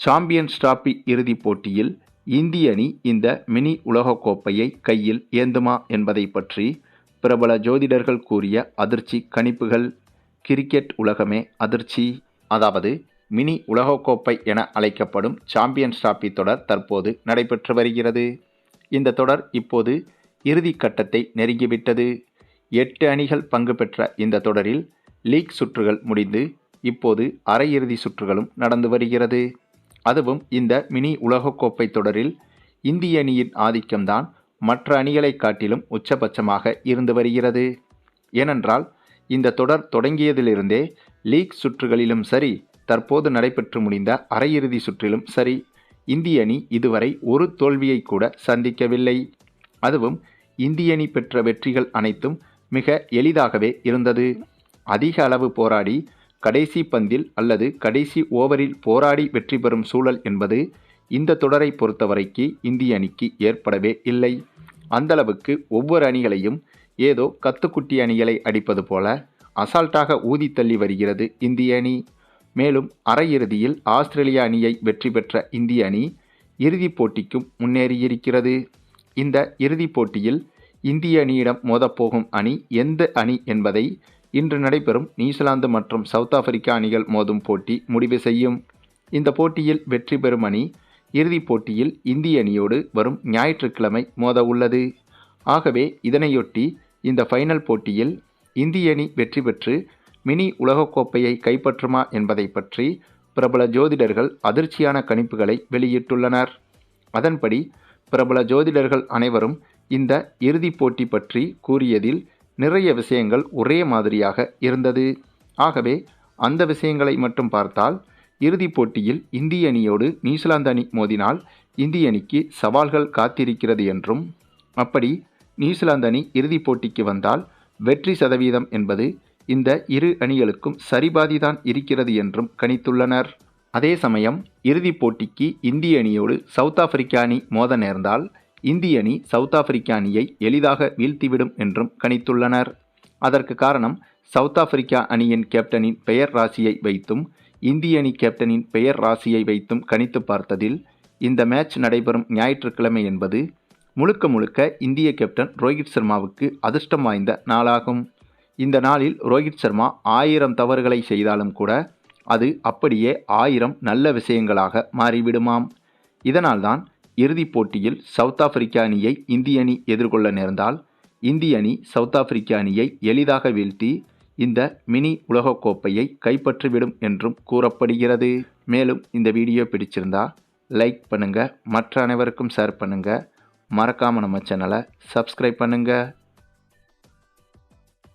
Champions trophy இறுதிப் போட்டியில் இந்திய அணி இந்த மினி உலகக்கோப்பையை கையில் ஏந்துமா என்பதை பற்றி பிரபல ஜோதிடர்கள் கூறிய அதிர்ச்சி கணிப்புகள். கிரிக்கெட் உலகமே அதிர்ச்சி. அதாவது மினி உலகக்கோப்பை என அழைக்கப்படும் சாம்பியன்ஸ் டிராபி தொடர் தற்போது நடைபெற்று வருகிறது. இந்த தொடர் இப்போது இறுதி கட்டத்தை நெருங்கிவிட்டது. 8 அணிகள் பங்கு பெற்ற இந்த தொடரில் லீக் சுற்றுகள் முடிந்து இப்போது அரையிறுதி சுற்றுகளும் நடந்து வருகிறது. அதுவும் இந்த மினி உலகக்கோப்பை தொடரில் இந்திய அணியின் ஆதிக்கம்தான் மற்ற அணிகளை காட்டிலும் உச்சபட்சமாக இருந்து வருகிறது. ஏனென்றால் இந்த தொடர் தொடங்கியதிலிருந்தே லீக் சுற்றுகளிலும் சரி, தற்போது நடைபெற்று முடிந்த அரையிறுதி சுற்றிலும் சரி, இந்திய அணி இதுவரை ஒரு தோல்வியை கூட சந்திக்கவில்லை. அதுவும் இந்திய அணி பெற்ற வெற்றிகள் அனைத்தும் மிக எளிதாகவே இருந்தது. அதிக அளவு போராடி கடைசி பந்தில் அல்லது கடைசி ஓவரில் போராடி வெற்றி பெறும் சூழல் என்பது இந்த தொடரை பொறுத்தவரைக்கு இந்திய அணிக்கு ஏற்படவே இல்லை. அந்தளவுக்கு ஒவ்வொரு அணிகளையும் ஏதோ கத்துக்குட்டி அணிகளை அடிப்பது போல அசால்ட்டாக ஊதி தள்ளி வருகிறது இந்திய அணி. மேலும் அரையிறுதியில் ஆஸ்திரேலியா அணியை வெற்றி பெற்ற இந்திய அணி இறுதிப் போட்டிக்கும் முன்னேறியிருக்கிறது. இந்த இறுதிப் போட்டியில் இந்திய அணியிடம் மோதப்போகும் அணி எந்த அணி என்பதை இன்று நடைபெறும் நியூசிலாந்து மற்றும் சவுத் ஆப்பிரிக்கா அணிகள் மோதும் போட்டி முடிவு செய்யும். இந்த போட்டியில் வெற்றி பெறும் அணி இறுதிப் போட்டியில் இந்திய அணியோடு வரும் ஞாயிற்றுக்கிழமை மோத உள்ளது. ஆகவே இதனையொட்டி இந்த ஃபைனல் போட்டியில் இந்திய அணி வெற்றி பெற்று மினி உலகக்கோப்பையை கைப்பற்றுமா என்பதை பற்றி பிரபல ஜோதிடர்கள் அதிர்ச்சியான கணிப்புகளை வெளியிட்டுள்ளனர். அதன்படி பிரபல ஜோதிடர்கள் அனைவரும் இந்த இறுதிப் போட்டி பற்றி கூறியதில் நிறைய விஷயங்கள் ஒரே மாதிரியாக இருந்தது. ஆகவே அந்த விஷயங்களை மட்டும் பார்த்தால் இறுதிப் போட்டியில் இந்திய அணியோடு நியூசிலாந்து அணி மோதினால் இந்திய அணிக்கு சவால்கள் காத்திருக்கிறது என்றும், அப்படி நியூசிலாந்து அணி இறுதிப் போட்டிக்கு வந்தால் வெற்றி சதவீதம் என்பது இந்த இரு அணிகளுக்கும் சரிபாதிதான் இருக்கிறது என்றும் கணித்துள்ளனர். அதே சமயம் இறுதிப் போட்டிக்கு இந்திய அணியோடு சவுத் ஆப்பிரிக்கா அணி மோத நேர்ந்தால் இந்திய அணி சவுத் ஆப்பிரிக்கா அணியை எளிதாக வீழ்த்திவிடும் என்றும் கணித்துள்ளனர். அதற்கு காரணம் சவுத் ஆப்பிரிக்கா அணியின் கேப்டனின் பெயர் ராசியை வைத்தும் இந்திய அணி கேப்டனின் பெயர் ராசியை வைத்தும் கணித்து பார்த்ததில் இந்த மேட்ச் நடைபெறும் ஞாயிற்றுக்கிழமை என்பது முழுக்க முழுக்க இந்திய கேப்டன் ரோஹித் சர்மாவுக்கு அதிர்ஷ்டம் வாய்ந்த நாளாகும். இந்த நாளில் ரோஹித் சர்மா 1000 தவறுகளை செய்தாலும் கூட அது அப்படியே 1000 நல்ல விஷயங்களாக மாறிவிடுமாம். இதனால்தான் இறுதிப் போட்டியில் சவுத் ஆப்பிரிக்கா அணியை இந்திய அணி எதிர்கொள்ள நேர்ந்தால் இந்திய அணி சவுத் ஆப்பிரிக்கா அணியை எளிதாக வீழ்த்தி இந்த மினி உலகக்கோப்பையை கைப்பற்றிவிடும் என்றும் கூறப்படுகிறது. மேலும் இந்த வீடியோ பிடிச்சிருந்தா லைக் பண்ணுங்கள், மற்ற அனைவருக்கும் ஷேர் பண்ணுங்கள், மறக்காமல் நம்ம சேனலை சப்ஸ்கிரைப் பண்ணுங்கள்.